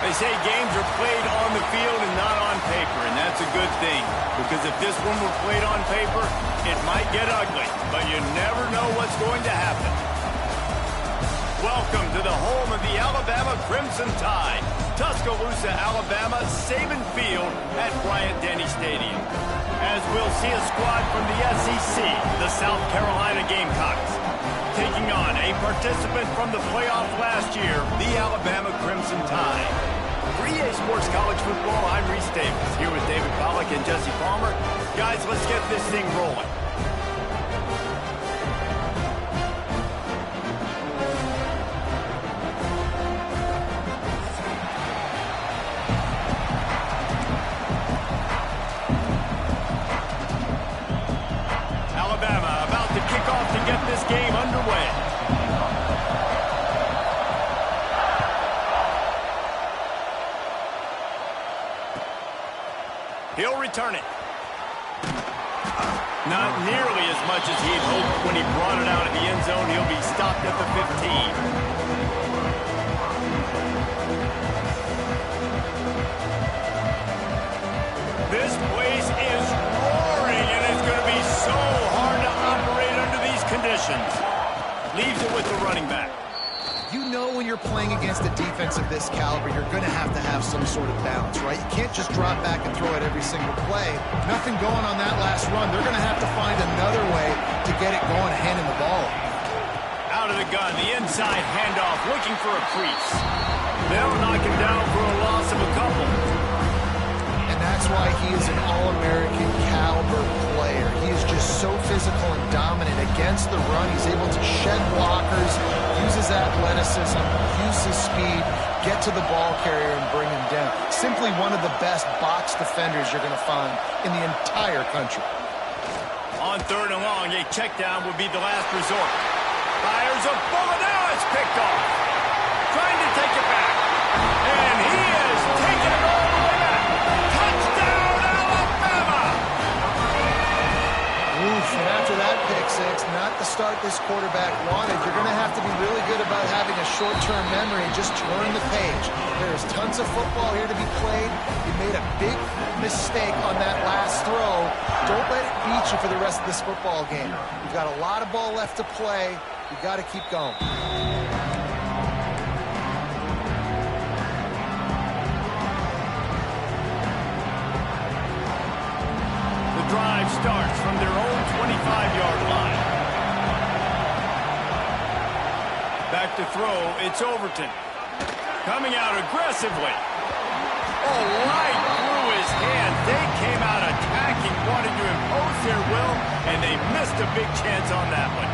They say games are played on the field and not on paper, and that's a good thing. Because if this one were played on paper, it might get ugly, but you never know what's going to happen. Welcome to the home of the Alabama Crimson Tide. Tuscaloosa, Alabama, Saban Field at Bryant-Denny Stadium. As we'll see a squad from the SEC, the South Carolina Gamecocks, taking on a participant from the playoff last year, the Alabama Crimson Tide. For EA Sports College Football, I'm Reese Davis, here with David Pollack and Jesse Palmer. Guys, let's get this thing rolling. Alabama about to kick off to get this game underway. He'll return it. Not nearly as much as he'd hoped when he brought it out of the end zone. He'll be stopped at the 15. This place is roaring, and it's going to be so hard to operate under these conditions. Leaves it with the running back. You know when you're playing against a defense of this caliber, you're going to have some sort of balance, right? You can't just drop back and throw it every single play. Nothing going on that last run. They're going to have to find another way to get it going, handing the ball. Out of the gun, the inside handoff, looking for a crease. They'll knock him down for a loss of a couple. And that's why he is an All-American caliber player. He is just so physical and dominant against the run. He's able to shed blockers, use his athleticism, use his speed, get to the ball carrier and bring him down. Simply one of the best box defenders you're going to find in the entire country. On third and long, a check down would be the last resort. Fires a bullet. Now it's picked off. Trying to take it back. And he is taking it all the way back. Touchdown, Alabama! Oof, and after that pick six, not the start this quarterback wanted. You're going to have to be really good about having a short-term memory and just turn the page. There's tons of football here to be played. You made a big mistake on that last throw. Don't let it beat you for the rest of this football game. You've got a lot of ball left to play. You've got to keep going. The drive starts from their own 25-yard line. Back to throw, it's Overton. Coming out aggressively. Oh, right through his hand. They came out attacking, wanted to impose their will, and they missed a big chance on that one.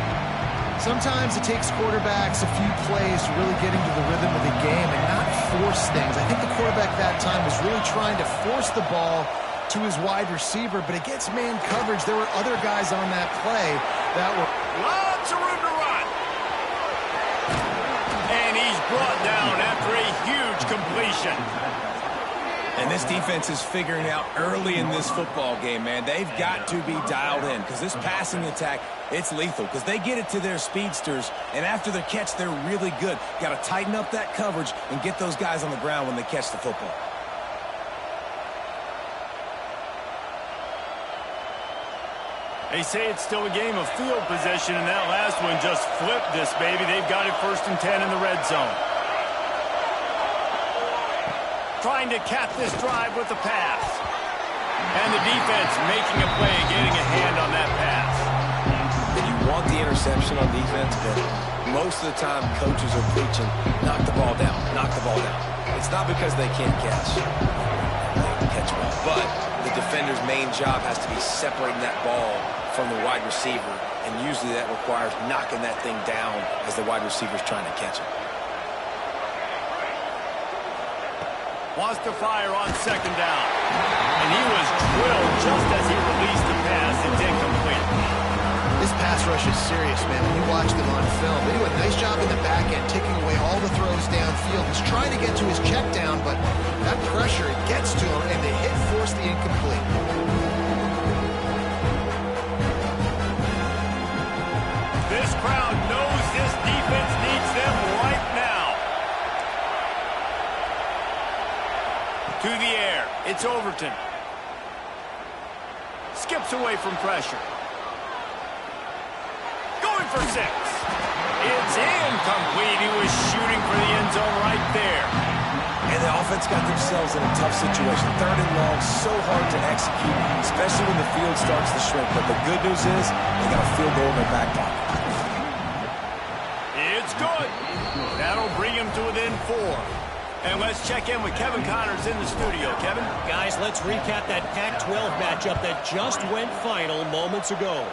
Sometimes it takes quarterbacks a few plays to really get into the rhythm of the game and not force things. I think the quarterback that time was really trying to force the ball to his wide receiver, but against man coverage, there were other guys on that play that were... Lots of room to run. And he's brought down after a huge completion. And this defense is figuring out early in this football game, man. They've got to be dialed in because this passing attack, it's lethal because they get it to their speedsters, and after the catch, they're really good. Got to tighten up that coverage and get those guys on the ground when they catch the football. They say it's still a game of field position, and that last one just flipped this baby. They've got it 1st and 10 in the red zone. Trying to cap this drive with the pass. And the defense making a play, getting a hand on that pass. And you want the interception on defense, but most of the time coaches are preaching, knock the ball down, knock the ball down. It's not because they can't catch. They can catch well, but the defender's main job has to be separating that ball from the wide receiver, and usually that requires knocking that thing down as the wide receiver's trying to catch it. Wants to fire on 2nd down. And he was drilled just as he released the pass. It's incomplete. This pass rush is serious, man. When you watch them on film, they do a nice job in the back end, taking away all the throws downfield. He's trying to get to his check down, but that pressure, it gets to him, and the hit forced the incomplete. This crowd knows this defense needs them right now. To the air. It's Overton. Skips away from pressure. Going for 6. It's incomplete. He was shooting for the end zone right there. And the offense got themselves in a tough situation. 3rd and long, so hard to execute, especially when the field starts to shrink. But the good news is they got a field goal in their back pocket. It's good. That'll bring him to within 4. And let's check in with Kevin Connors in the studio. Kevin? Guys, let's recap that Pac-12 matchup that just went final moments ago.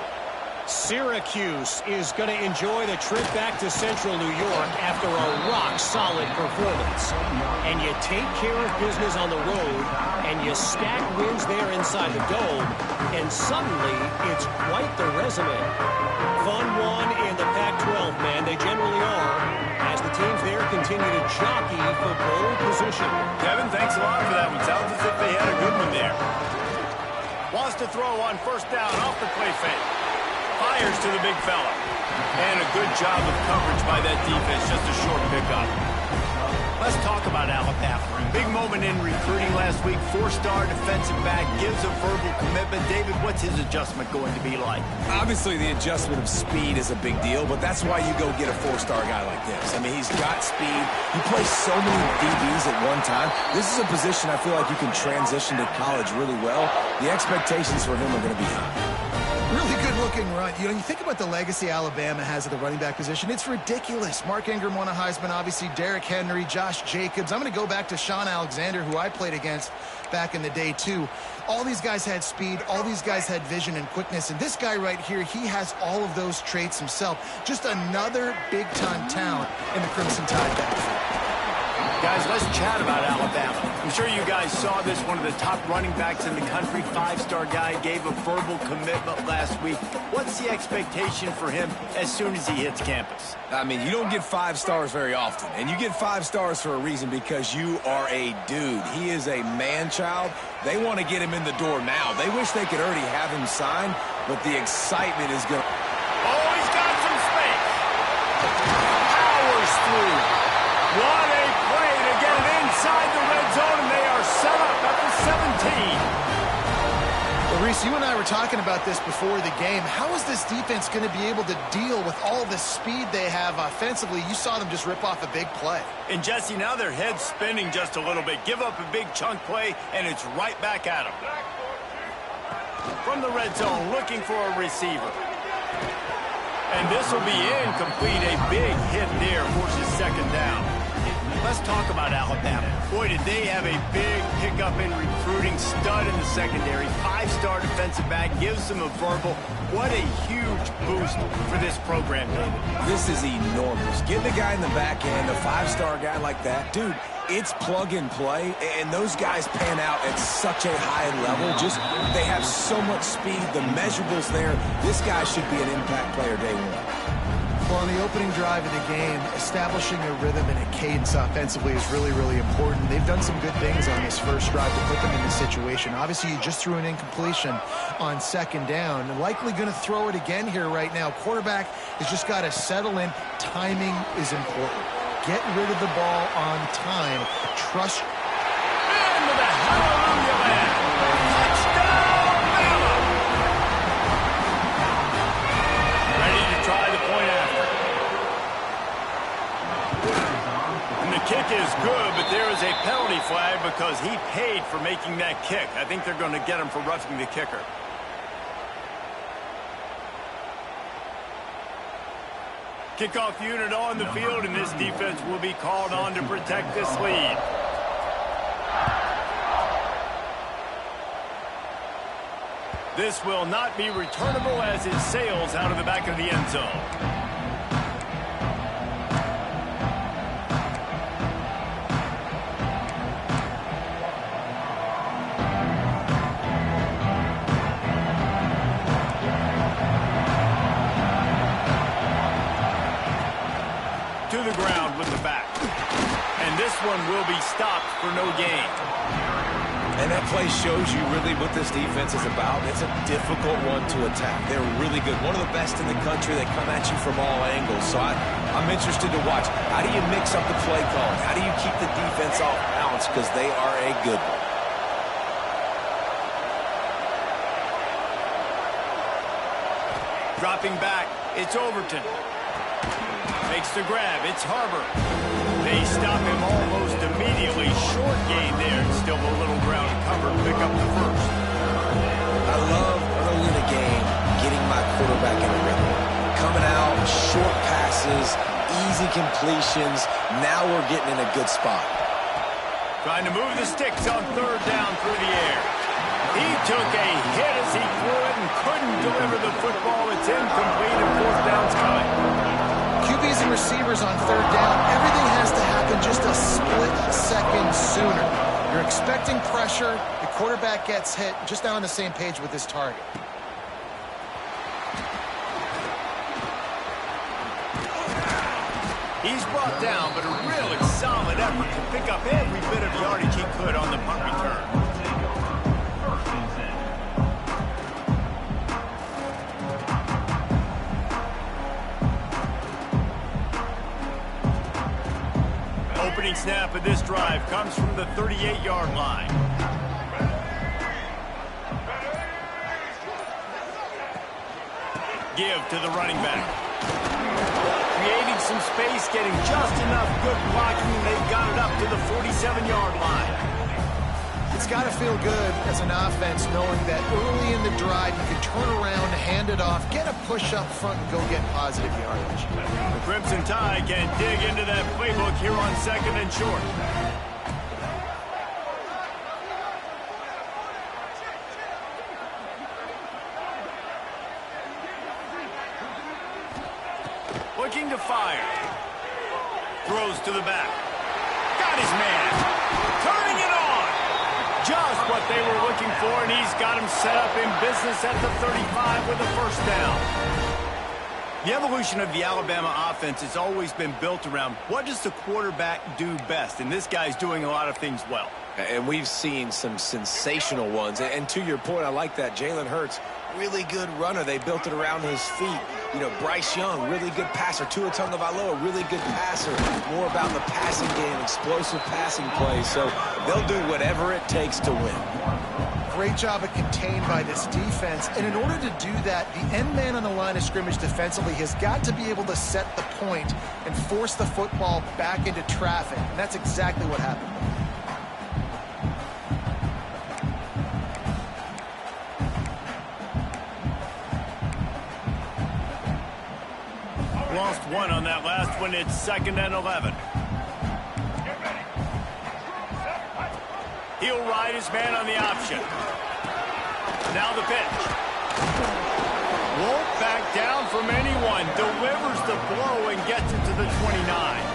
Syracuse is going to enjoy the trip back to Central New York after a rock-solid performance. And you take care of business on the road, and you stack wins there inside the Dome, and suddenly it's quite the resume. Fun one in the Pac-12, man. They generally are, as the teams there continue to jockey for pole position. Kevin, thanks a lot for that one. Sounds as if they had a good one there. Wants to throw on 1st down off the play fake. Fires to the big fella. And a good job of coverage by that defense. Just a short pickup. Let's talk about Alabama. Big moment in recruiting last week. 4-star defensive back gives a verbal commitment. David, what's his adjustment going to be like? Obviously, the adjustment of speed is a big deal, but that's why you go get a 4-star guy like this. I mean, he's got speed. He plays so many DBs at one time. This is a position I feel like you can transition to college really well. The expectations for him are going to be high. Really good-looking run. You know, you think about the legacy Alabama has at the running back position. It's ridiculous. Mark Ingram won a Heisman, obviously. Derrick Henry, Josh Jacobs. I'm going to go back to Sean Alexander, who I played against back in the day, too. All these guys had speed. All these guys had vision and quickness. And this guy right here, he has all of those traits himself. Just another big-time talent in the Crimson Tide backfield. Guys, let's chat about Alabama. I'm sure you guys saw this. One of the top running backs in the country, 5-star guy, gave a verbal commitment last week. What's the expectation for him as soon as he hits campus? I mean, you don't get 5 stars very often, and you get 5 stars for a reason, because you are a dude. He is a man-child. They want to get him in the door now. They wish they could already have him signed, but the excitement is going to... Oh, he's got some space. Powers through. What a play to get it inside the red zone, and they are set up at the 17. Well, Reese, you and I were talking about this before the game. How is this defense going to be able to deal with all the speed they have offensively? You saw them just rip off a big play. And, Jesse, now their head's spinning just a little bit. Give up a big chunk play, and it's right back at them. From the red zone, looking for a receiver. And this will be incomplete. A big hit there forces 2nd down. Let's talk about Alabama. Boy, did they have a big pickup in recruiting. Stud in the secondary. 5-star defensive back. Gives them a verbal. What a huge boost for this program, David. This is enormous. Getting a guy in the back end, a 5-star guy like that, dude, it's plug and play, and those guys pan out at such a high level. Just, they have so much speed. The measurables there. This guy should be an impact player day one. Well, on the opening drive of the game, establishing a rhythm and a cadence offensively is really, really important. They've done some good things on this first drive to put them in this situation. Obviously, you just threw an incompletion on 2nd down. Likely going to throw it again here right now. Quarterback has just got to settle in. Timing is important. Get rid of the ball on time. Trust. Into the hallelujah land. Touchdown, Bama! Ready to try the point after. And the kick is good, but there is a penalty flag because he paid for making that kick. I think they're going to get him for roughing the kicker. Kickoff unit on the field, and this defense will be called on to protect this lead. This will not be returnable as it sails out of the back of the end zone. To the ground with the back. And this one will be stopped for no gain. And that play shows you really what this defense is about. It's a difficult one to attack. They're really good. One of the best in the country. They come at you from all angles. So I'm interested to watch. How do you mix up the play calling? How do you keep the defense off balance? Because they are a good one. Dropping back, it's Overton. Makes the grab, it's Harbor. They stop him almost immediately. Short gain there, still a little ground to cover. Pick up the first. I love early in the game getting my quarterback in a rhythm. Coming out, short passes, easy completions. Now we're getting in a good spot. Trying to move the sticks on third down through the air. He took a hit as he threw it and couldn't deliver the football. It's incomplete and fourth down's coming. QBs and receivers on third down, everything has to happen just a split second sooner. You're expecting pressure, the quarterback gets hit, just now on the same page with his target. He's brought down, but a really solid effort to pick up every bit of yardage he could on the punt return. Opening snap of this drive comes from the 38-yard line. Give to the running back. Creating some space, getting just enough good blocking. They've got it up to the 47-yard line. It's got to feel good as an offense knowing that early in the drive you can turn around, hand it off, get a push up front, and go get positive yardage. The Crimson Tide can dig into that playbook here on second and short. Looking to fire. Throws to the back. Got his man. Turning it on. Just what they were looking for, and he's got him set up in business at the 35 with a first down. The evolution of the Alabama offense has always been built around what does the quarterback do best, and this guy's doing a lot of things well. And we've seen some sensational ones. And to your point, I like that. Jalen Hurts, really good runner. They built it around his feet. You know, Bryce Young, really good passer. Tua Tagovailoa, really good passer. More about the passing game, explosive passing plays. So they'll do whatever it takes to win. Great job of contained by this defense. And in order to do that, the end man on the line of scrimmage defensively has got to be able to set the point and force the football back into traffic. And that's exactly what happened. Lost one on that last one. It's 2nd and 11. He'll ride his man on the option. Now the pitch. Won't back down from anyone. Delivers the blow and gets it to the 29.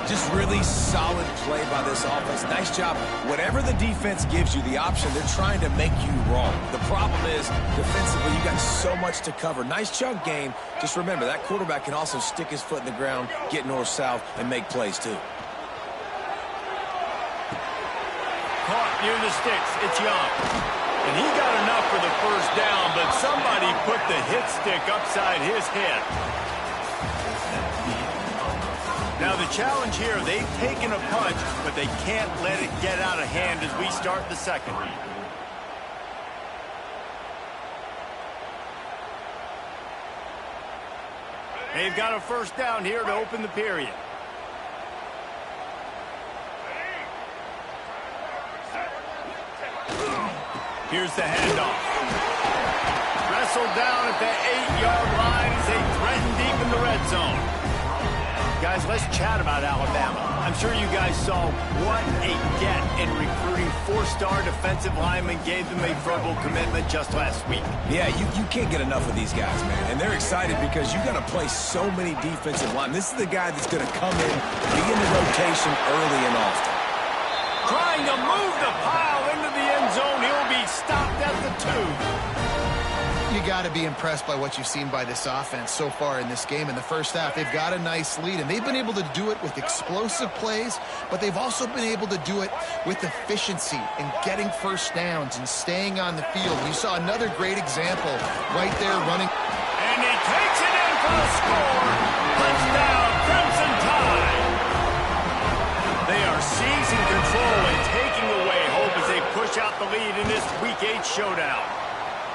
Just really solid play by this offense. Nice job. Whatever the defense gives you the option, they're trying to make you wrong. The problem is, defensively, you got so much to cover. Nice chunk gain. Just remember, that quarterback can also stick his foot in the ground, get north-south, and make plays too. Caught near the sticks. It's Young. And he got enough for the first down, but somebody put the hit stick upside his head. Now the challenge here, they've taken a punch, but they can't let it get out of hand as we start the second. They've got a first down here to open the period. Here's the handoff. Wrestled down at the 8-yard line as they threaten deep in the red zone. Guys, let's chat about Alabama. I'm sure you guys saw what a get in recruiting. 4-star defensive linemen gave them a verbal commitment just last week. Yeah, you can't get enough of these guys, man. And they're excited because you got to play so many defensive linemen. This is the guy that's going to come in, be in the rotation early and often. Trying to move the pile into the end zone. He'll be stopped at the 2. You got to be impressed by what you've seen by this offense so far in this game. In the first half, they've got a nice lead, and they've been able to do it with explosive plays, but they've also been able to do it with efficiency and getting first downs and staying on the field. You saw another great example right there running. And he takes it in for the score. Touchdown, Crimson Tide. They are seizing control and taking away hope as they push out the lead in this Week 8 showdown.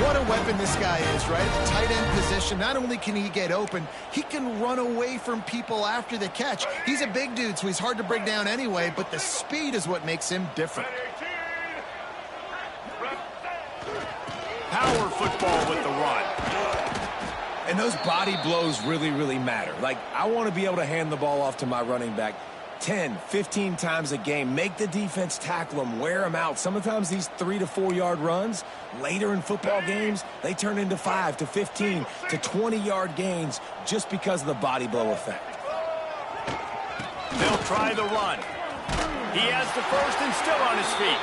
What a weapon this guy is, right? At the tight end position, not only can he get open, he can run away from people after the catch. He's a big dude, so he's hard to break down anyway, but the speed is what makes him different. Power football with the run. And those body blows really, really matter. Like, I want to be able to hand the ball off to my running back 10, 15 times a game. Make the defense tackle them, wear them out. Sometimes these 3 to 4 yard runs, later in football games, they turn into 5 to 15 to 20 yard gains just because of the body blow effect. They'll try the run. He has the first and still on his feet.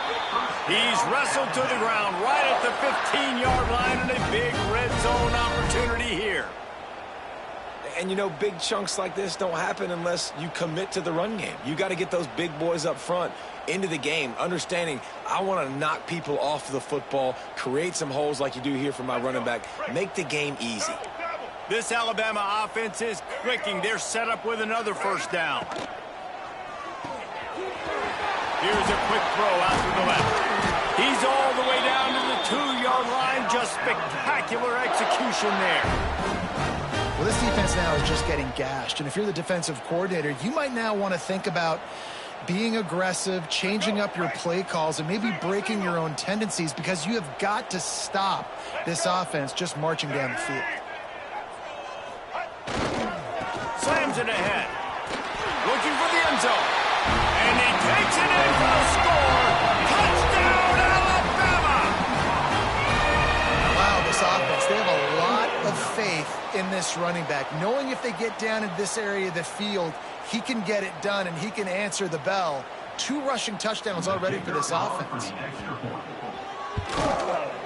He's wrestled to the ground right at the 15-yard line, and a big red zone opportunity here. And, you know, big chunks like this don't happen unless you commit to the run game. You got to get those big boys up front into the game, understanding I want to knock people off the football, create some holes like you do here for my running back, make the game easy. This Alabama offense is clicking. They're set up with another first down. Here's a quick throw out to the left. He's all the way down to the 2-yard line. Just spectacular execution there. Well, this defense now is just getting gashed, and if you're the defensive coordinator, you might now want to think about being aggressive, changing up your play calls, and maybe breaking your own tendencies, because you have got to stop this offense just marching down the field. Slams it ahead. Looking for the end zone. And he takes it in for a score. Touchdown, Alabama! Wow, this offense, they have a lot of faith in this running back, knowing if they get down in this area of the field, he can get it done and he can answer the bell. 2 rushing touchdowns already for this offense.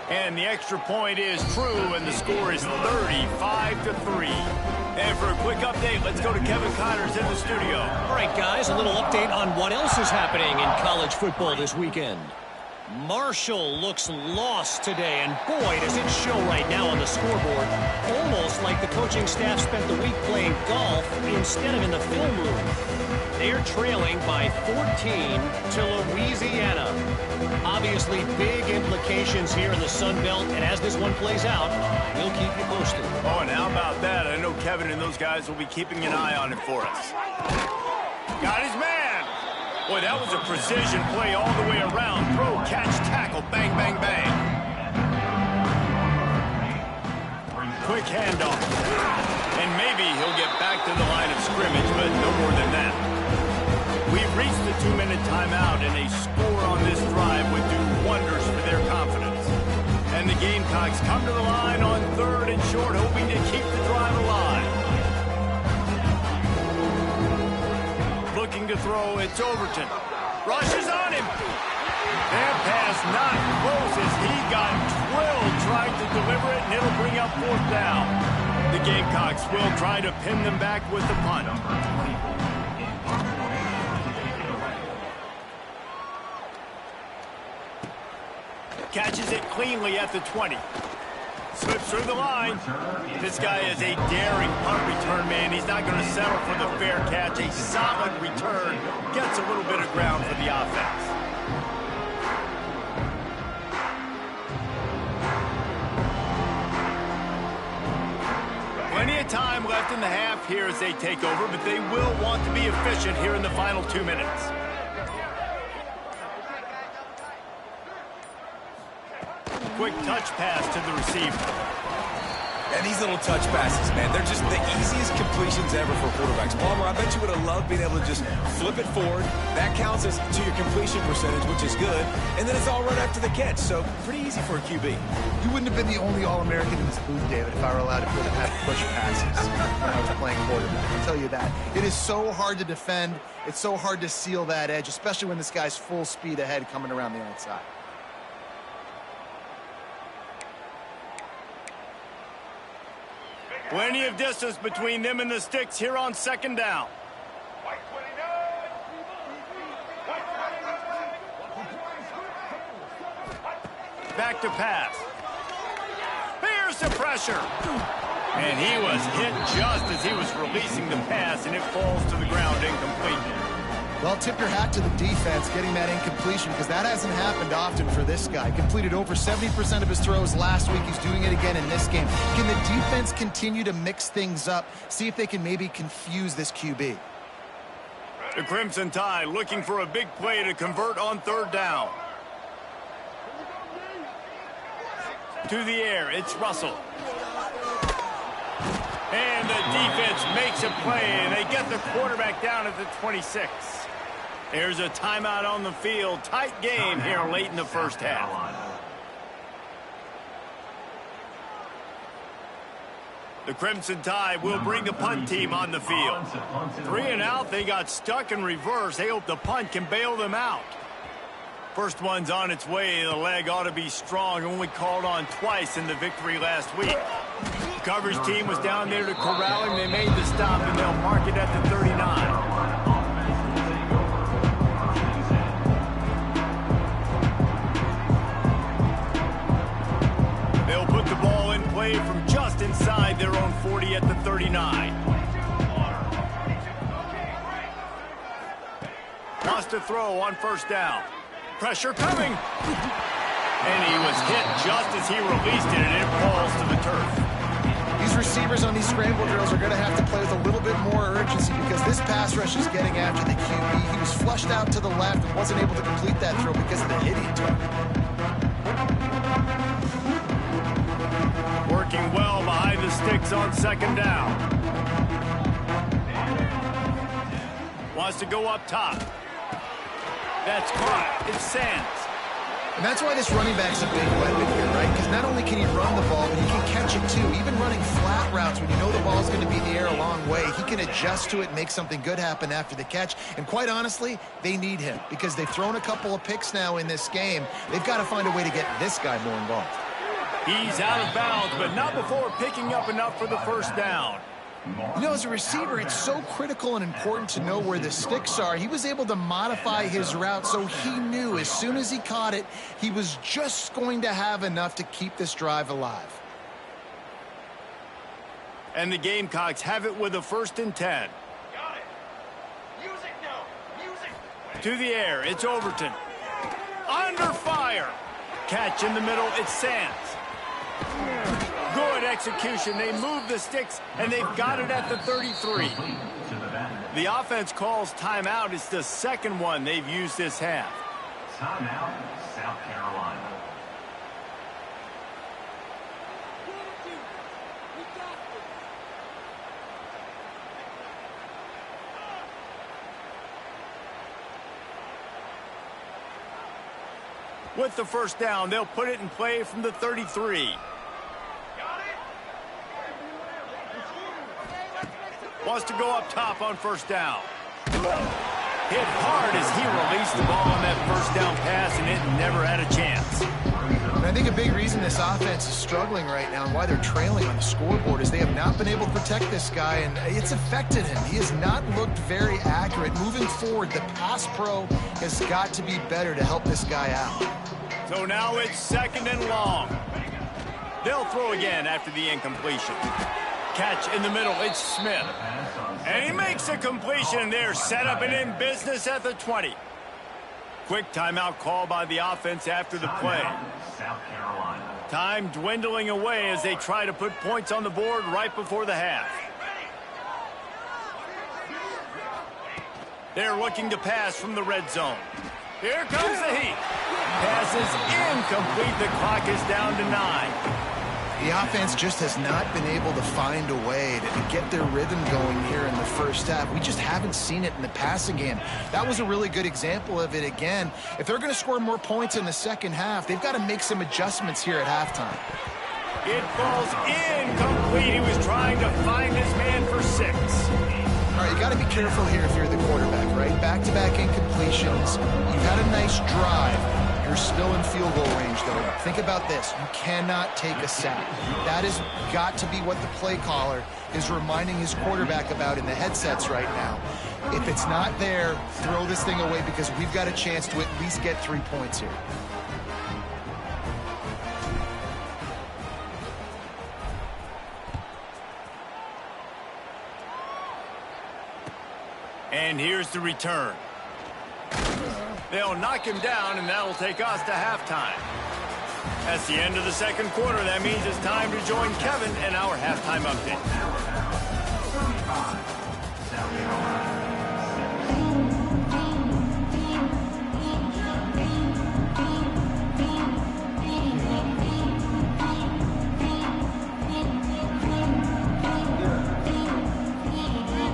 And the extra point is true, and the score is 35-3. And for a quick update, let's go to Kevin Connors in the studio. All right, guys, a little update on what else is happening in college football this weekend. Marshall looks lost today, and boy, does it show right now on the scoreboard. Almost like the coaching staff spent the week playing golf instead of in the film room. They're trailing by 14 to Louisiana. Obviously, big implications here in the Sun Belt, and as this one plays out, we'll keep you posted. Oh, and how about that? I know Kevin and those guys will be keeping an eye on it for us. Got his man. Boy, that was a precision play all the way around. Throw, catch, tackle, bang, bang, bang. Quick handoff. And maybe he'll get back to the line of scrimmage, but no more than that. We've reached the 2-minute timeout, and a score on this drive would do wonders for their confidence. And the Gamecocks come to the line on 3rd and short, hoping to keep the drive alive. Looking to throw, it's Overton. Rushes on him. That pass not close as he got drilled trying to deliver it, and it'll bring up 4th down. The Gamecocks will try to pin them back with the punt. Catches it cleanly at the 20. Slips through the line. This guy is a daring punt return man. He's not going to settle for the fair catch. A solid return. Gets a little bit of ground for the offense. Plenty of time left in the half here as they take over, but they will want to be efficient here in the final 2 minutes. Quick touch pass to the receiver. And these little touch passes, man, they're just the easiest completions ever for quarterbacks. Palmer, I bet you would have loved being able to just flip it forward. That counts as to your completion percentage, which is good. And then it's all right after the catch, so pretty easy for a QB. You wouldn't have been the only All-American in this booth, David, if I were allowed to put have push passes when I was playing quarterback. I'll tell you that. It is so hard to defend. It's so hard to seal that edge, especially when this guy's full speed ahead coming around the outside. Plenty of distance between them and the sticks here on 2nd down. Back to pass. Here's the pressure. And he was hit just as he was releasing the pass, and it falls to the ground incomplete. Well, tip your hat to the defense getting that incompletion because that hasn't happened often for this guy. Completed over 70% of his throws last week. He's doing it again in this game. Can the defense continue to mix things up? See if they can maybe confuse this QB. The Crimson Tide looking for a big play to convert on third down. To the air, it's Russell. And the defense makes a play, and they get the quarterback down at the 26. There's a timeout on the field. Tight game here late in the first half. The Crimson Tide will bring the punt team on the field. 3 and out, they got stuck in reverse. They hope the punt can bail them out. First one's on its way. The leg ought to be strong. Only called on twice in the victory last week. The coverage team was down there to corral him. They made the stop, and they'll mark it at the 39. They'll put the ball in play from just inside their own 40 at the 39. Wants to throw on first down. Pressure coming. And he was hit just as he released it, and it falls to the turf. These receivers on these scramble drills are going to have to play with a little bit more urgency because this pass rush is getting after the QB. He was flushed out to the left and wasn't able to complete that throw because of the hit he took. Working well behind the sticks on second down. Wants to go up top. That's caught. It's Sands. And that's why this running back's a big weapon here, right? Because not only can he run the ball, but he can catch it too. Even running flat routes when you know the ball's going to be in the air a long way, he can adjust to it and make something good happen after the catch. And quite honestly, they need him because they've thrown a couple of picks now in this game. They've got to find a way to get this guy more involved. He's out of bounds, but not before picking up enough for the first down. You know, as a receiver, it's so critical and important to know where the sticks are. He was able to modify his route so he knew as soon as he caught it, he was just going to have enough to keep this drive alive. And the Gamecocks have it with a 1st and 10. Got it. Use it now. Use it. To the air, it's Overton. Under fire. Catch in the middle, it's Sands. Good execution. They move the sticks, and they've got it at the 33. The offense calls timeout. It's the second one they've used this half. Timeout, South Carolina. With the first down, they'll put it in play from the 33. Wants to go up top on first down. Hit hard as he released the ball on that first down pass, and it never had a chance. And I think a big reason this offense is struggling right now and why they're trailing on the scoreboard is they have not been able to protect this guy, and it's affected him. He has not looked very accurate. Moving forward, the pass pro has got to be better to help this guy out. So now it's 2nd and long. They'll throw again after the incompletion. Catch in the middle, it's Smith. And he makes a completion there, set up and in business at the 20. Quick timeout call by the offense after the play. South Carolina. Time dwindling away as they try to put points on the board right before the half. They're looking to pass from the red zone. Here comes the heat. Pass is incomplete. The clock is down to 9. The offense just has not been able to find a way to get their rhythm going here in the first half. We just haven't seen it in the passing game. That was a really good example of it again. If they're going to score more points in the second half, they've got to make some adjustments here at halftime. It falls incomplete. He was trying to find his man for 6. All right, you got to be careful here if you're the quarterback, right? Back-to-back incompletions. You've had a nice drive. You're still in field goal range, though. Think about this. You cannot take a sack. That has got to be what the play caller is reminding his quarterback about in the headsets right now. If it's not there, throw this thing away because we've got a chance to at least get 3 points here. And here's the return. They'll knock him down, and that'll take us to halftime. That's the end of the second quarter. That means it's time to join Kevin in our halftime update.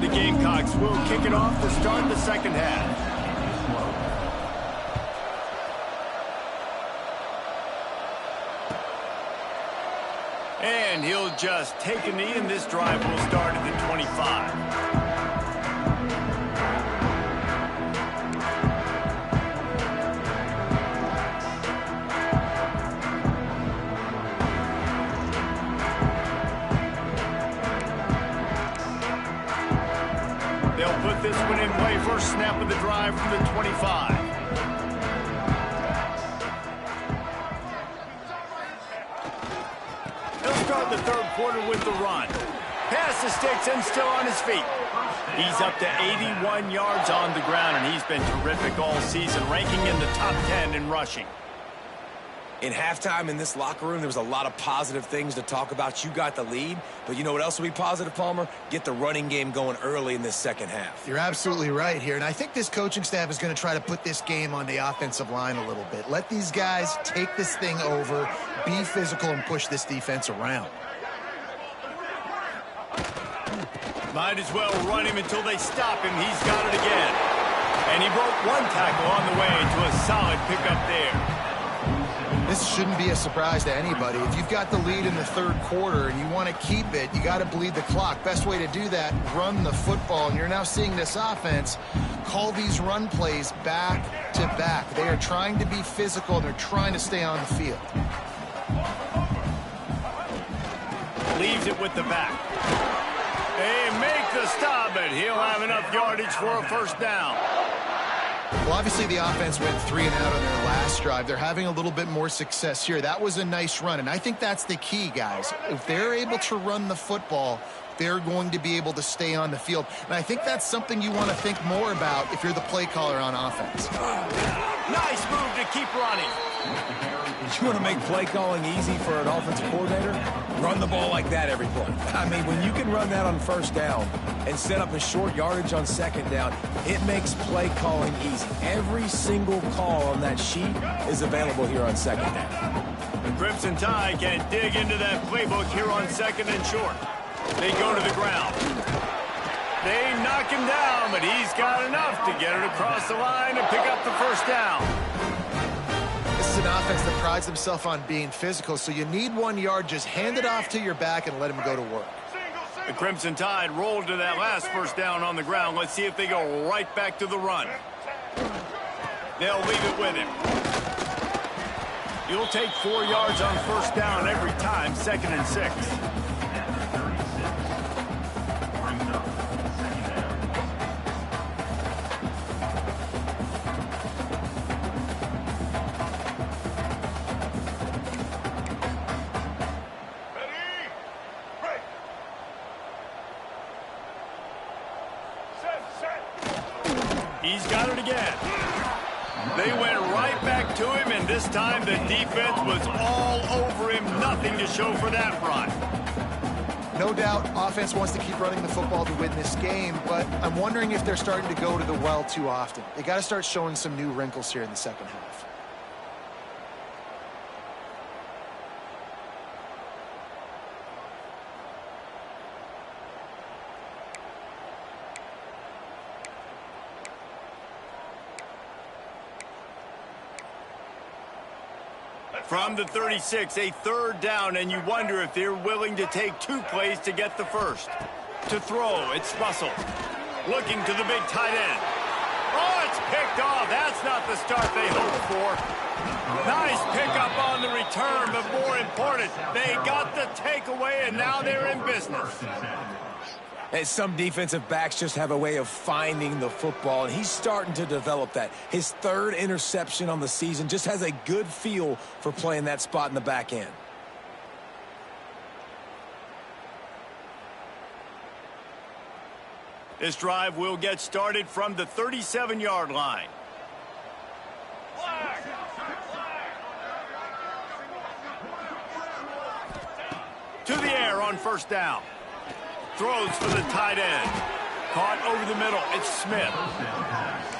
The Gamecocks will kick it off to start the second half. And he'll just take a knee, and this drive will start at the 25. They'll put this one in play. First snap of the drive from the 25. Start the third quarter with the run. Pass the sticks and still on his feet. He's up to 81 yards on the ground, and he's been terrific all season, ranking in the top 10 in rushing. In halftime in this locker room, there was a lot of positive things to talk about. You got the lead, but you know what else will be positive, Palmer? Get the running game going early in this second half. You're absolutely right here, and I think this coaching staff is going to try to put this game on the offensive line a little bit. Let these guys take this thing over, be physical, and push this defense around. Might as well run him until they stop him. He's got it again. And he broke one tackle on the way to a solid pickup there. This shouldn't be a surprise to anybody. If you've got the lead in the third quarter and you want to keep it, you got to bleed the clock. Best way to do that, run the football. And you're now seeing this offense call these run plays back to back. They are trying to be physical, and they're trying to stay on the field. Leaves it with the back. They make the stop, but he'll have enough yardage for a first down. Well, obviously the offense went 3 and out on their last drive. They're having a little bit more success here. That was a nice run, and I think that's the key, guys. If they're able to run the football, they're going to be able to stay on the field. And I think that's something you want to think more about if you're the play caller on offense. Nice move to keep running. You want to make play calling easy for an offensive coordinator? Run the ball like that every play. I mean, when you can run that on first down and set up a short yardage on second down, it makes play calling easy. Every single call on that sheet is available here on second down. The Crimson Tide can dig into that playbook here on second and short. They go to the ground. They knock him down, but he's got enough to get it across the line and pick up the first down. This is an offense that prides themselves on being physical, so you need 1 yard. Just hand it off to your back and let him go to work. The Crimson Tide rolled to that last first down on the ground. Let's see if they go right back to the run. They'll leave it with him. You'll take 4 yards on first down every time, 2nd and 6. He's got it again. They went right back to him, and this time the defense was all over him. Nothing to show for that run. No doubt, offense wants to keep running the football to win this game, but I'm wondering if they're starting to go to the well too often. They got to start showing some new wrinkles here in the second half. From the 36, a third down, and you wonder if they're willing to take 2 plays to get the first. To throw, it's Russell. Looking to the big tight end. Oh, it's picked off. That's not the start they hoped for. Nice pickup on the return, but more important, they got the takeaway, and now they're in business. And some defensive backs just have a way of finding the football, and he's starting to develop that. His 3rd interception on the season, just has a good feel for playing that spot in the back end. This drive will get started from the 37-yard line. To the air on first down. Throws for the tight end. Caught over the middle. It's Smith.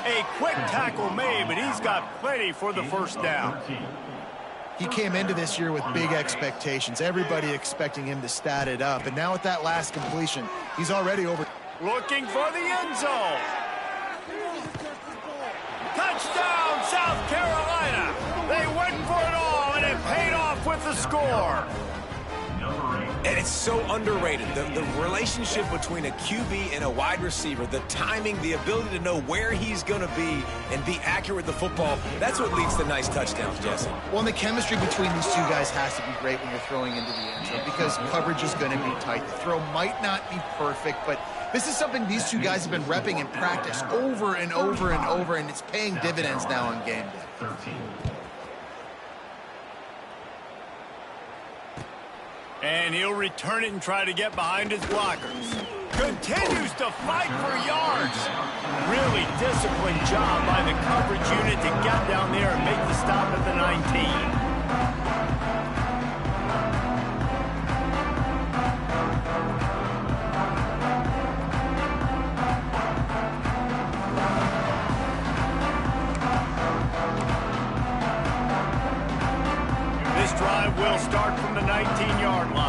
A quick tackle made, but he's got plenty for the first down. He came into this year with big expectations. Everybody expecting him to stat it up. And now with that last completion, he's already over. Looking for the end zone. Touchdown, South Carolina. They went for it all, and it paid off with the score. And it's so underrated. The relationship between a QB and a wide receiver, the timing, the ability to know where he's going to be and be accurate with the football, that's what leads to nice touchdowns, Jesse. Well, and the chemistry between these two guys has to be great when you're throwing into the end zone because coverage is going to be tight. The throw might not be perfect, but this is something these two guys have been repping in practice over and over and over, and it's paying dividends now on game day. And he'll return it and try to get behind his blockers. Continues to fight for yards. Really disciplined job by the coverage unit to get down there and make the stop at the 19. This drive will start from the 19-yard line.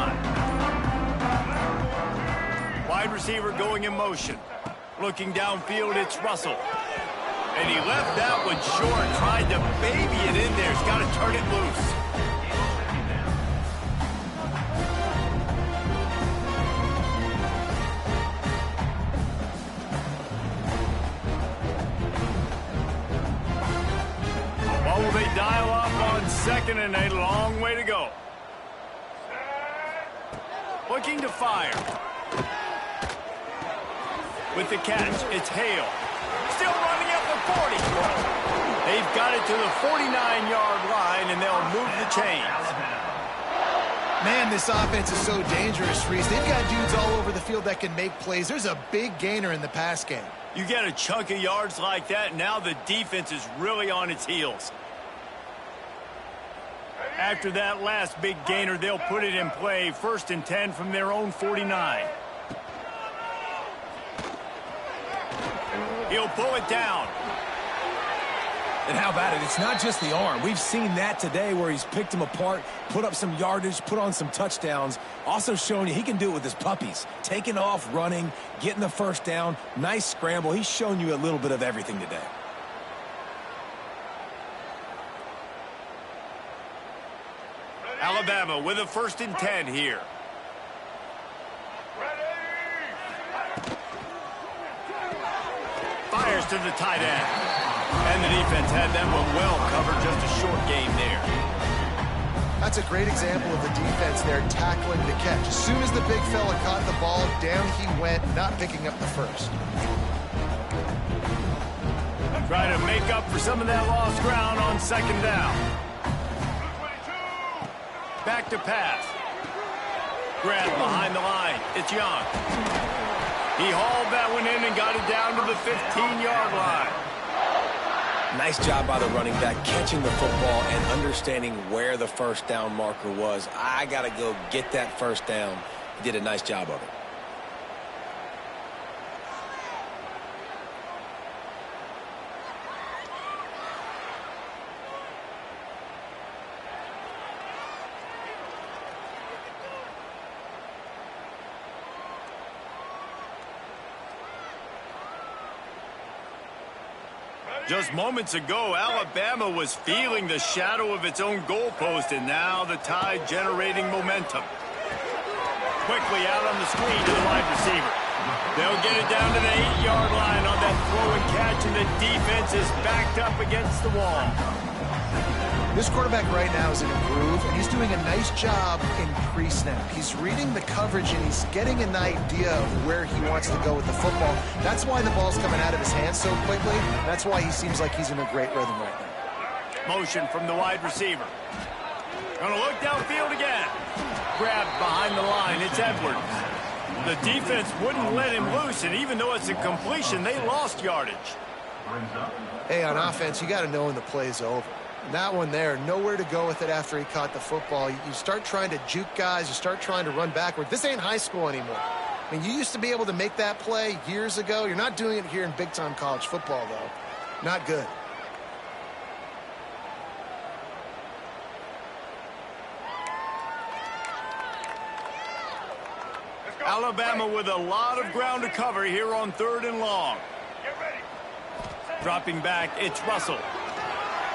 Wide receiver going in motion. Looking downfield, it's Russell. And he left that one short, tried to baby it in there. He's got to turn it loose. What will they dial up on second and a long way to go? Looking to fire. With the catch, it's Hale. Still running at the 40. They've got it to the 49-yard line, and they'll move the chains. Man, this offense is so dangerous, Reese. They've got dudes all over the field that can make plays. There's a big gainer in the pass game. You get a chunk of yards like that, now the defense is really on its heels. After that last big gainer, they'll put it in play. 1st and 10 from their own 49. He'll pull it down. And how about it? It's not just the arm. We've seen that today where he's picked them apart, put up some yardage, put on some touchdowns. Also showing you he can do it with his puppies. Taking off, running, getting the first down. Nice scramble. He's shown you a little bit of everything today. Alabama with a 1st and 10 here. Fires to the tight end. And the defense had that one well covered, just a short game there. That's a great example of the defense there tackling the catch. As soon as the big fella caught the ball, down he went, not picking up the first. Try to make up for some of that lost ground on 2nd down. Back to pass. Grab behind the line. It's Young. He hauled that one in and got it down to the 15-yard line. Nice job by the running back, catching the football and understanding where the first down marker was. I got to go get that first down. He did a nice job of it. Just moments ago, Alabama was feeling the shadow of its own goalpost, and now the Tide generating momentum. Quickly out on the screen to the wide receiver. They'll get it down to the 8-yard line on that throw and catch, and the defense is backed up against the wall. This quarterback right now is in a groove, and he's doing a nice job in pre-snap. He's reading the coverage, and he's getting an idea of where he wants to go with the football. That's why the ball's coming out of his hands so quickly. That's why he seems like he's in a great rhythm right now. Motion from the wide receiver. Gonna look downfield again. Grabbed behind the line. It's Edwards. The defense wouldn't let him loose, and even though it's a completion, they lost yardage. Hey, on offense, you got to know when the play's over. That one there, nowhere to go with it after he caught the football. You start trying to juke guys. You start trying to run backward. This ain't high school anymore. I mean, you used to be able to make that play years ago. You're not doing it here in big-time college football, though. Not good. Alabama with a lot of ground to cover here on 3rd and long. Get ready. Dropping back, it's Russell.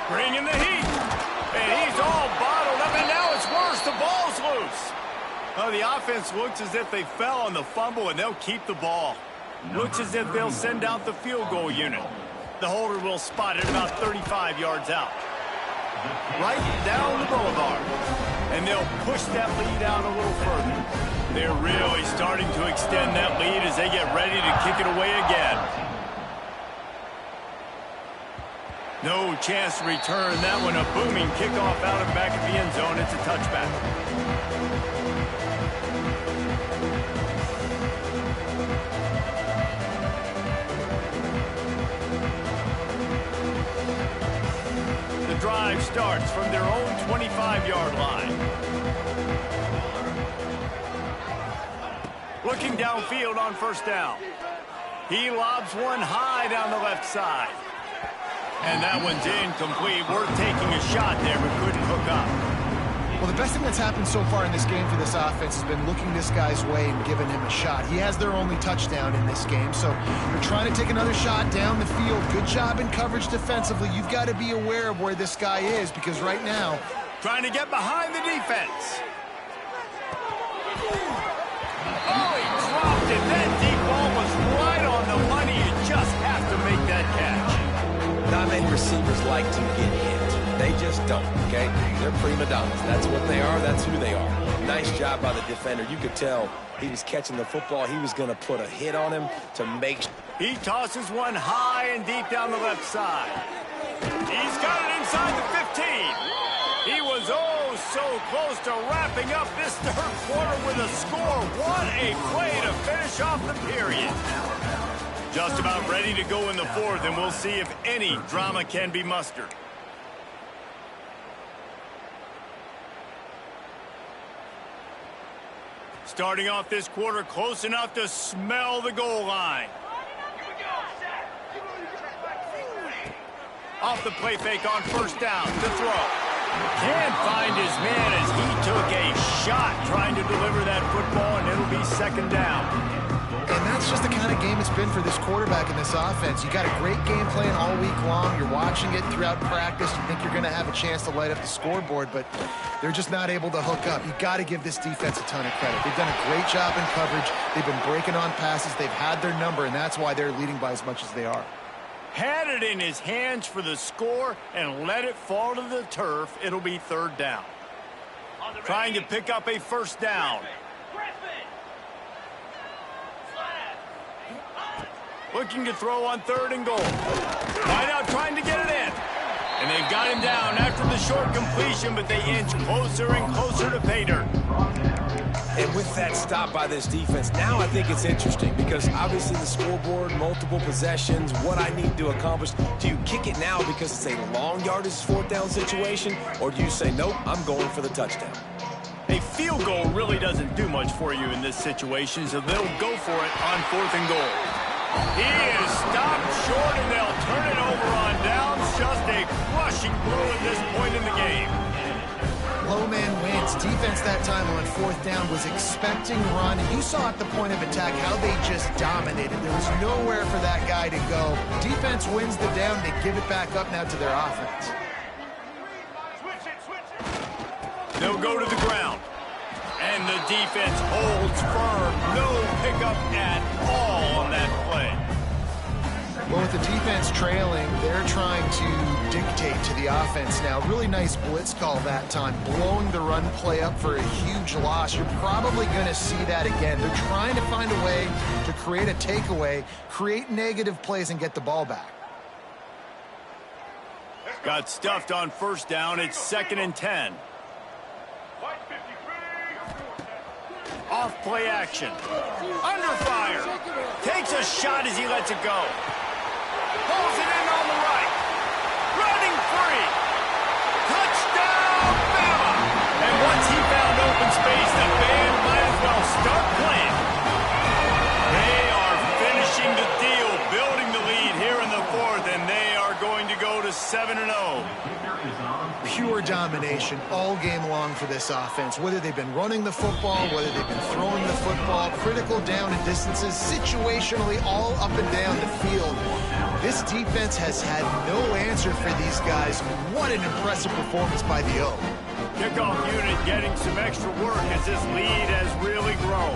Bringing the heat. And he's all bottled up, and now it's worse. The ball's loose. Oh, the offense looks as if they fell on the fumble, and they'll keep the ball. Looks as if they'll send out the field goal unit. The holder will spot it about 35 yards out. Right down the boulevard. And they'll push that lead out a little further. They're really starting to extend that lead as they get ready to kick it away again. No chance to return that one. A booming kickoff out of back of the end zone. It's a touchback. The drive starts from their own 25-yard line. Looking downfield on 1st down. He lobs one high down the left side. And that one's incomplete. Worth taking a shot there, but couldn't hook up. Well, the best thing that's happened so far in this game for this offense has been looking this guy's way and giving him a shot. He has their only touchdown in this game, so they're trying to take another shot down the field. Good job in coverage defensively. You've got to be aware of where this guy is, because right now, trying to get behind the defense. Oh, he dropped it. That deep ball was right on the money. You just have to make that catch. Not many receivers like to get hit. They just don't, okay? They're prima donnas. That's what they are. That's who they are. Nice job by the defender. You could tell he was catching the football. He was going to put a hit on him to make. He tosses one high and deep down the left side. He's got it inside the 15. He was so close to wrapping up this 3rd quarter with a score. What a play to finish off the period. Just about ready to go in the 4th, and we'll see if any drama can be mustered. Starting off this quarter close enough to smell the goal line. Off the play fake on 1st down to throw. Can't find his man as he took a shot trying to deliver that football, and it'll be 2nd down. and that's just the kind of game it's been for this quarterback in this offense. You got a great game plan all week long. You're watching it throughout practice. You think you're going to have a chance to light up the scoreboard, but they're just not able to hook up. You got to give this defense a ton of credit. They've done a great job in coverage. They've been breaking on passes. They've had their number, and that's why they're leading by as much as they are. Had it in his hands for the score and let it fall to the turf. It'll be 3rd down. Trying to pick up a 1st down. Looking to throw on 3rd and goal. Right out trying to get it in. And they've got him down after the short completion, but they inch closer and closer to pay dirt. And with that stop by this defense, now I think it's interesting because obviously the scoreboard, multiple possessions, what I need to accomplish. Do you kick it now because it's a long yardage 4th down situation, or do you say, nope, I'm going for the touchdown? A field goal really doesn't do much for you in this situation, so they'll go for it on 4th and goal. He is stopped short, and they'll turn it over on downs. Just a crushing blow at this point in the game. Low man wins. Defense that time on 4th down was expecting run. You saw at the point of attack how they just dominated. There was nowhere for that guy to go. Defense wins the down. They give it back up now to their offense. They'll go to the ground. And the defense holds firm. No pickup at all on that play. Well, with the defense trailing, they're trying to dictate to the offense now. Really nice blitz call that time, blowing the run play up for a huge loss. You're probably going to see that again. They're trying to find a way to create a takeaway, create negative plays, and get the ball back. Got stuffed on 1st down. It's 2nd and 10. Off play action. Under fire. Takes a shot as he lets it go. Pulls it in on the right. Running free. open space. The band might as well start playing. They are finishing the deal, building the lead here in the fourth, and they are going to go to 7-0. Pure domination all game long for this offense. Whether they've been running the football, whether they've been throwing the football, critical down and distances, situationally all up and down the field. This defense has had no answer for these guys. What an impressive performance by the O. Kickoff unit getting some extra work as this lead has really grown.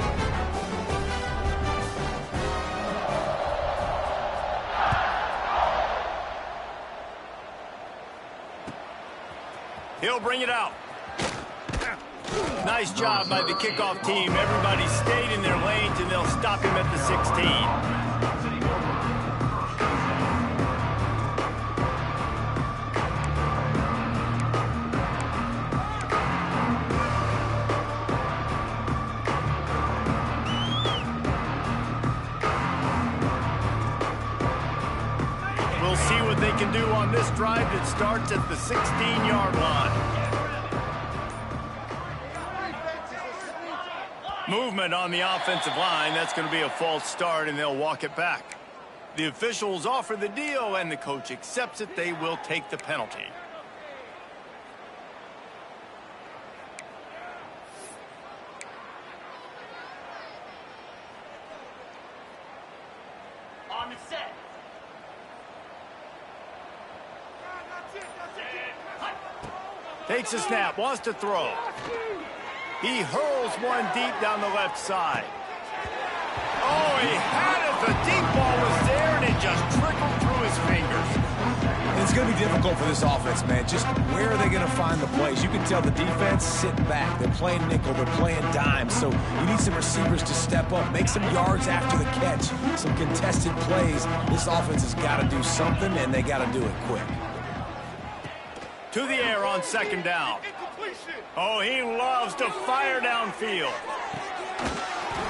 He'll bring it out. Nice job by the kickoff team. Everybody stayed in their lanes, and they'll stop him at the 16. We'll see what they can do on this drive that starts at the 16-yard line. Movement on the offensive line. That's going to be a false start, and they'll walk it back. The officials offer the deal, and the coach accepts it. They will take the penalty. On the set. Takes a snap, wants to throw. He hurls one deep down the left side. Oh, he had it. The deep ball was there, and it just trickled through his fingers. It's going to be difficult for this offense, man. Just where are they going to find the plays? You can tell the defense sitting back. They're playing nickel. They're playing dime. So you need some receivers to step up, make some yards after the catch, some contested plays. This offense has got to do something, and they got to do it quick. To the air on second down. Oh, he loves to fire downfield.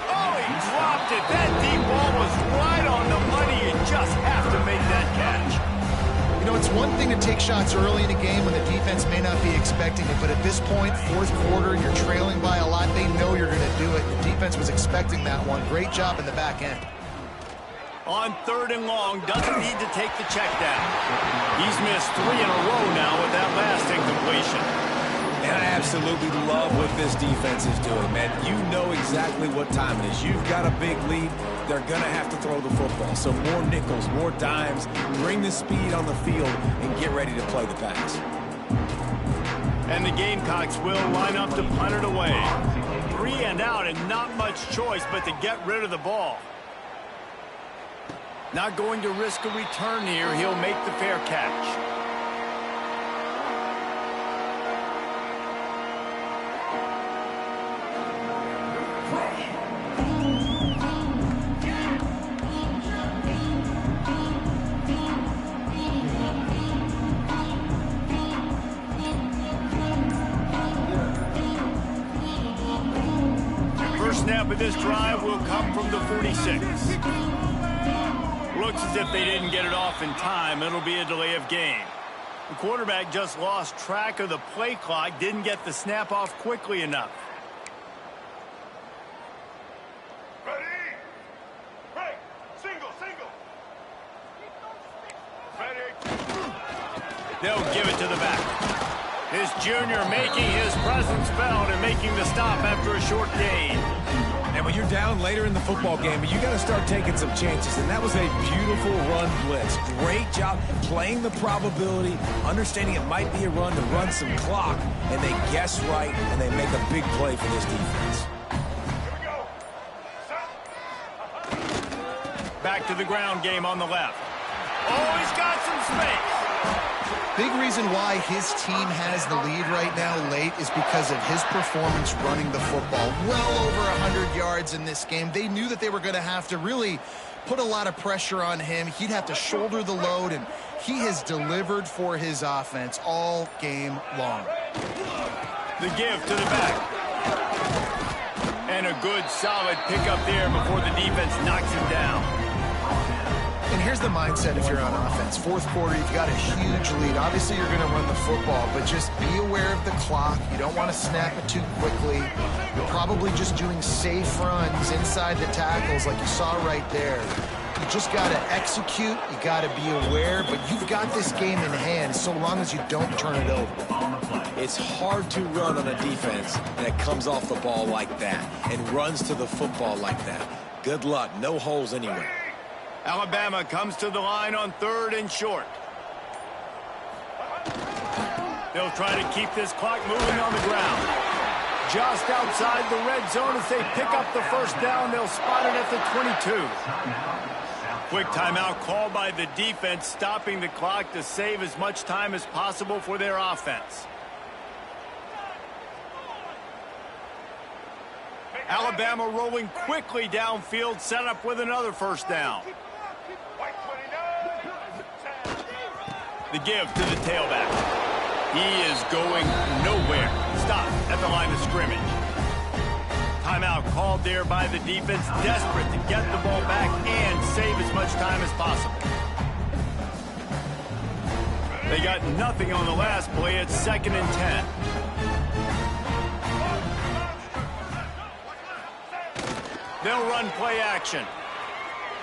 Oh, he dropped it. That deep ball was right on the money. You just have to make that catch. You know, it's one thing to take shots early in a game when the defense may not be expecting it, but at this point, fourth quarter, you're trailing by a lot. They know you're going to do it. The defense was expecting that one. Great job in the back end. On third and long, doesn't need to take the check down. He's missed 3 in a row now with that last incompletion. And I absolutely love what this defense is doing, man. You know exactly what time it is. You've got a big lead. They're going to have to throw the football. So more nickels, more dimes, bring the speed on the field, and get ready to play the pass. And the Gamecocks will line up to punt it away. 3 and out, and not much choice but to get rid of the ball. Not going to risk a return here. He'll make the fair catch. First snap of this drive will come from the 46. Looks as if they didn't get it off in time. It'll be a delay of game. The quarterback just lost track of the play clock, didn't get the snap off quickly enough. Ready? Break. Single. Ready? They'll give it to the back. This junior making his presence felt and making the stop after a short gain. And when you're down later in the football game, you got to start taking some chances. And that was a beautiful run blitz. Great job playing the probability, understanding it might be a run to run some clock. And they guess right, and they make a big play for this defense. Here we go. Set. Back to the ground game on the left. Oh, he's got some space. Big reason why his team has the lead right now late is because of his performance running the football. Well over 100 yards in this game. They knew that they were going to have to really put a lot of pressure on him. He'd have to shoulder the load, and he has delivered for his offense all game long. The give to the back. And a good solid pickup there before the defense knocks him down. And here's the mindset if you're on offense. Fourth quarter, you've got a huge lead. Obviously, you're going to run the football, but just be aware of the clock. You don't want to snap it too quickly. You're probably just doing safe runs inside the tackles like you saw right there. You just got to execute. You got to be aware, but you've got this game in hand so long as you don't turn it over. It's hard to run on a defense that comes off the ball like that and runs to the football like that. Good luck. No holes anywhere. Alabama comes to the line on 3rd and short. They'll try to keep this clock moving on the ground. Just outside the red zone as they pick up the first down. They'll spot it at the 22. Quick timeout called by the defense, stopping the clock to save as much time as possible for their offense. Alabama rolling quickly downfield, set up with another first down. The give to the tailback. He is going nowhere. Stop at the line of scrimmage. Timeout called there by the defense, desperate to get the ball back and save as much time as possible. They got nothing on the last play. It's 2nd and 10. They'll run play action,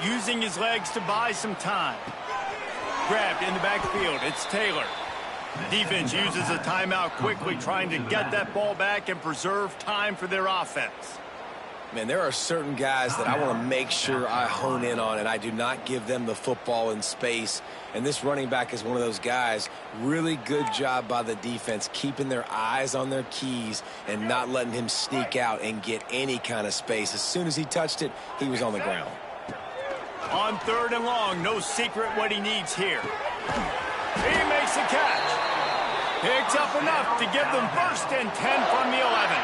using his legs to buy some time. Grabbed in the backfield. It's Taylor. Defense uses a timeout quickly, trying to get that ball back and preserve time for their offense. Man, there are certain guys that I want to make sure I hone in on, and I do not give them the football in space. And this running back is one of those guys. Really good job by the defense, keeping their eyes on their keys and not letting him sneak out and get any kind of space. As soon as he touched it, he was on the ground. On 3rd and long, no secret what he needs here. He makes the catch. Picks up enough to give them 1st and 10 from the 11.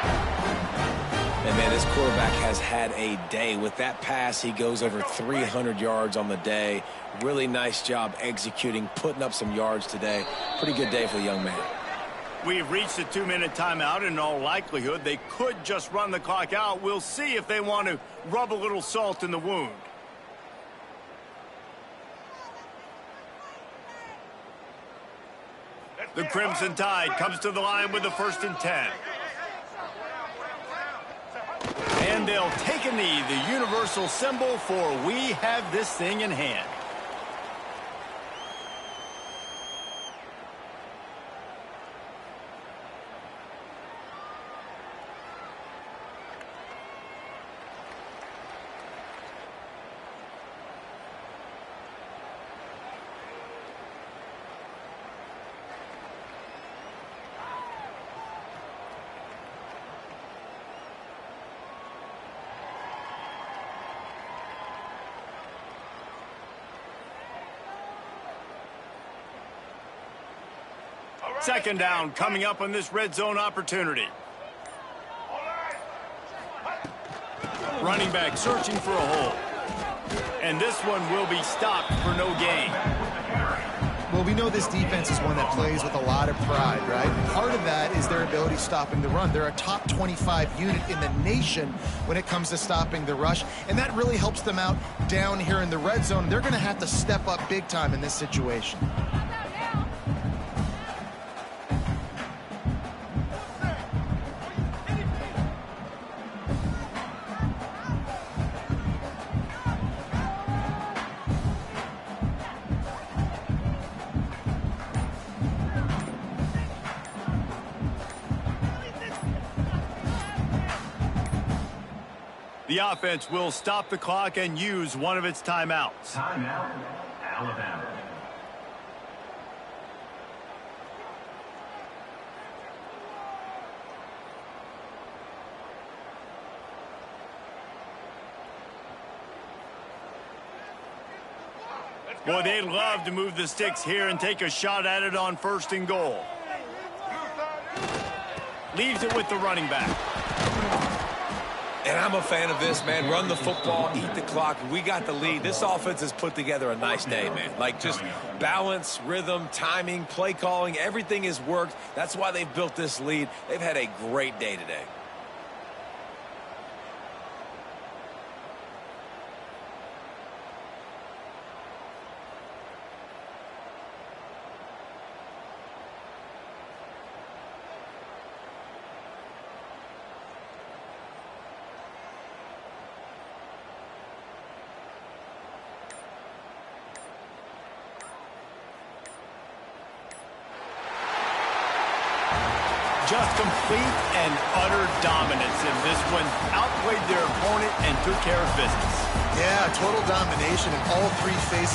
And, man, this quarterback has had a day. With that pass, he goes over 300 yards on the day. Really nice job executing, putting up some yards today. Pretty good day for the young man. We've reached the 2-minute timeout. In all likelihood, they could just run the clock out. We'll see if they want to rub a little salt in the wound. The Crimson Tide comes to the line with the 1st and 10. And they'll take a knee, the universal symbol for we have this thing in hand. Second down coming up on this red zone opportunity. Running back searching for a hole. And this one will be stopped for no gain. Well, we know this defense is one that plays with a lot of pride, right? Part of that is their ability stopping the run. They're a top 25 unit in the nation when it comes to stopping the rush, and that really helps them out down here in the red zone. They're going to have to step up big time in this situation. The offense will stop the clock and use one of its timeouts. Timeout, Alabama. Boy, they'd love to move the sticks here and take a shot at it on 1st and goal. Leaves it with the running back. And I'm a fan of this, man. Run the football, eat the clock. We got the lead. This offense has put together a nice day, man. Like just balance, rhythm, timing, play calling, everything has worked. That's why they've built this lead. They've had a great day today. Just complete and utter dominance in this one. Outplayed their opponent and took care of business. Yeah, total domination in all three phases.